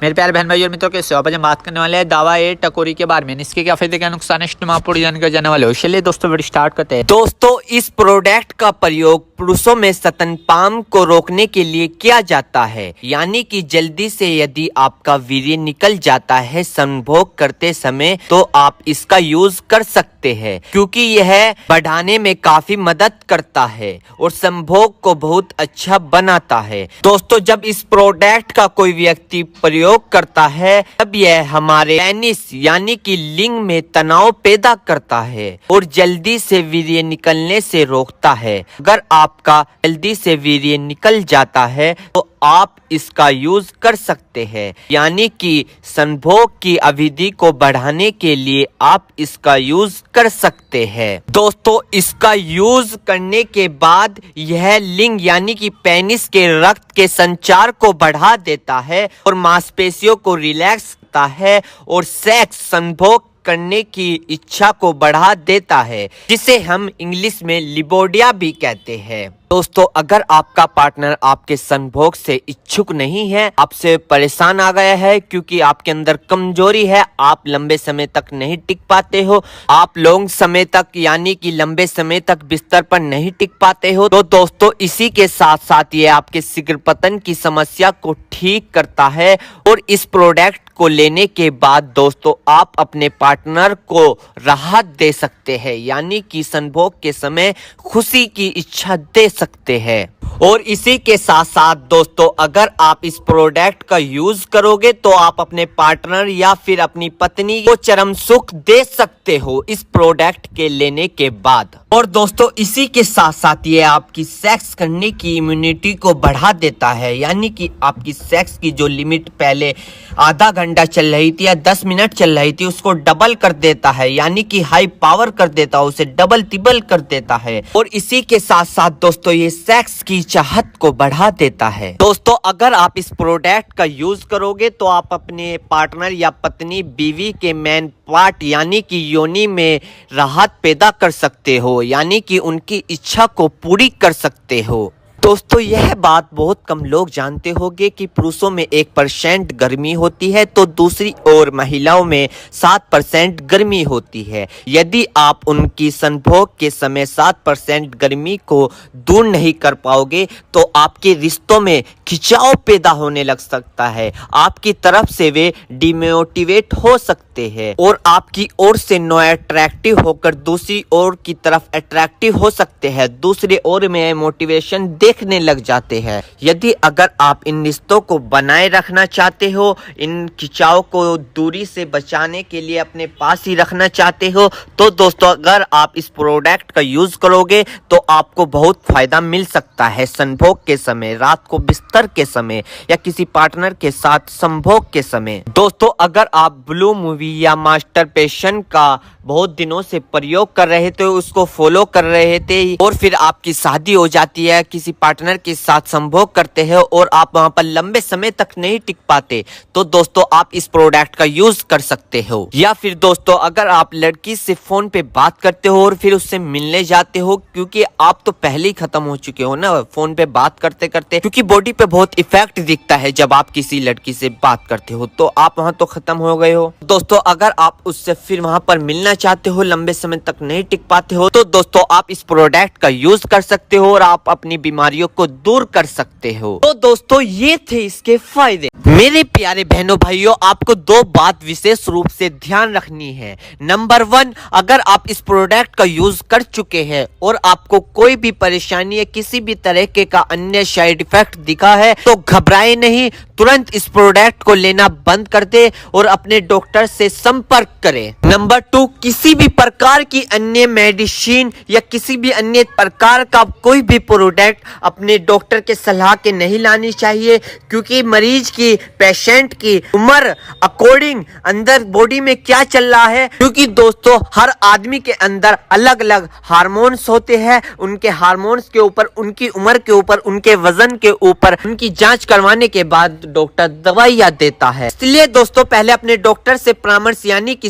मेरे प्यारे बहन भाई और मित्रों, कैसे हो? आज हम बात करने वाले हैं दवा ए टकोरी के बारे में। इसके क्या फायदे क्या नुकसान है, आप पूरी जानकारी जानने वाले हो। चलिए दोस्तों वीडियो स्टार्ट करते हैं। दोस्तों, इस प्रोडक्ट का प्रयोग पुरुषों में स्तनपान को रोकने के लिए किया जाता है, यानी कि जल्दी से यदि आपका वीर्य निकल जाता है संभोग करते समय, तो आप इसका यूज कर सकते हैं, क्योंकि यह बढ़ाने में काफी मदद करता है और संभोग को बहुत अच्छा बनाता है। दोस्तों, जब इस प्रोडक्ट का कोई व्यक्ति प्रयोग करता है तब यह हमारे पेनिस यानी कि लिंग में तनाव पैदा करता है और जल्दी से वीर्य निकलने से रोकता है। अगर आपका जल्दी से वीर्य निकल जाता है तो आप इसका यूज कर सकते हैं, यानी कि संभोग की अवधि को बढ़ाने के लिए आप इसका यूज कर सकते हैं। दोस्तों, इसका यूज करने के बाद यह लिंग यानी कि पेनिस के रक्त के संचार को बढ़ा देता है और मांसपेशियों को रिलैक्स करता है और सेक्स संभोग करने की इच्छा को बढ़ा देता है, जिसे हम इंग्लिश में लिबोडिया भी कहते हैं। दोस्तों, अगर आपका पार्टनर आपके संभोग से इच्छुक नहीं है, आपसे परेशान आ गया है क्योंकि आपके अंदर कमजोरी है, आप लंबे समय तक नहीं टिक पाते हो, आप लॉन्ग समय तक यानी कि लंबे समय तक बिस्तर पर नहीं टिक पाते हो, तो दोस्तों इसी के साथ साथ ये आपके शीघ्र पतन की समस्या को ठीक करता है। और इस प्रोडक्ट को लेने के बाद दोस्तों आप अपने पार्टनर को राहत दे सकते हैं, यानी कि संभोग के समय खुशी की इच्छा दे सकते हैं। और इसी के साथ साथ दोस्तों, अगर आप इस प्रोडक्ट का यूज करोगे तो आप अपने पार्टनर या फिर अपनी पत्नी को चरम सुख दे सकते हो इस प्रोडक्ट के लेने के बाद। और दोस्तों, इसी के साथ साथ ये आपकी सेक्स करने की इम्यूनिटी को बढ़ा देता है, यानी कि आपकी सेक्स की जो लिमिट पहले आधा घंटा चल रही थी या 10 मिनट चल रही थी, उसको डबल कर देता है, यानी कि हाई पावर कर देता है, उसे डबल तिबल कर देता है। और इसी के साथ साथ दोस्तों ये सेक्स की चाहत को बढ़ा देता है। दोस्तों, अगर आप इस प्रोडक्ट का यूज करोगे तो आप अपने पार्टनर या पत्नी बीवी के मेन पार्ट यानी कि योनि में राहत पैदा कर सकते हो, यानी कि उनकी इच्छा को पूरी कर सकते हो। दोस्तों, यह बात बहुत कम लोग जानते होंगे कि पुरुषों में 1% गर्मी होती है तो दूसरी ओर महिलाओं में 7% गर्मी होती है। यदि आप उनकी संभोग के समय 7% गर्मी को दूर नहीं कर पाओगे तो आपके रिश्तों में खिंचाव पैदा होने लग सकता है, आपकी तरफ से वे डिमोटिवेट हो सकते हैं और आपकी ओर से नो अट्रैक्टिव होकर दूसरी ओर की तरफ अट्रैक्टिव हो सकते हैं, दूसरी ओर में मोटिवेशन देखने लग जाते हैं। यदि अगर आप इन रिश्तों को बनाए रखना चाहते हो, इन खिंचाव को दूरी से बचाने के लिए अपने पास ही रखना चाहते हो, तो दोस्तों अगर आप इस प्रोडक्ट का यूज करोगे तो आपको बहुत फायदा मिल सकता है संभोग के समय, रात को बिस्तर के समय या किसी पार्टनर के साथ संभोग के समय। दोस्तों, अगर आप ब्लू मूवी या मास्टरबेशन का बहुत दिनों से प्रयोग कर रहे थे, उसको फॉलो कर रहे थे और फिर आपकी शादी हो जाती है, किसी पार्टनर के साथ संभोग करते हैं और आप वहां पर लंबे समय तक नहीं टिक पाते, तो दोस्तों आप इस प्रोडक्ट का यूज कर सकते हो। या फिर दोस्तों, अगर आप लड़की से फोन पे बात करते हो और फिर उससे मिलने जाते हो, क्योंकि आप तो पहले ही खत्म हो चुके हो ना फोन पे बात करते करते, क्योंकि बॉडी पे बहुत इफेक्ट दिखता है जब आप किसी लड़की से बात करते हो, तो आप वहां तो खत्म हो गए हो। दोस्तों, अगर आप उससे फिर वहां पर मिलना चाहते हो, लंबे समय तक नहीं टिक पाते हो, तो दोस्तों आप इस प्रोडक्ट का यूज कर सकते हो और आप अपनी बीमारियों को दूर कर सकते हो। तो दोस्तों ये थे इसके फायदे। मेरे प्यारे बहनों भाइयों, आपको 2 बात विशेष रूप से ध्यान रखनी है। नंबर 1, अगर आप इस प्रोडक्ट का यूज कर चुके हैं और आपको कोई भी परेशानी या किसी भी तरह के का अन्य साइड इफेक्ट दिखा है तो घबराए नहीं, तुरंत इस प्रोडक्ट को लेना बंद कर दे और अपने डॉक्टर से संपर्क करें। नंबर 2, किसी भी प्रकार की अन्य मेडिसिन या किसी भी अन्य प्रकार का कोई भी प्रोडक्ट अपने डॉक्टर के सलाह के नहीं लानी चाहिए, क्योंकि मरीज की, पेशेंट की उम्र अकॉर्डिंग अंदर बॉडी में क्या चल रहा है, क्योंकि दोस्तों हर आदमी के अंदर अलग अलग हार्मोन्स होते हैं, उनके हार्मोन्स के ऊपर, उनकी उम्र के ऊपर, उनके वजन के ऊपर उनकी जांच करवाने के बाद डॉक्टर दवाइयां देता है। इसलिए दोस्तों पहले अपने डॉक्टर से परामर्श यानी कि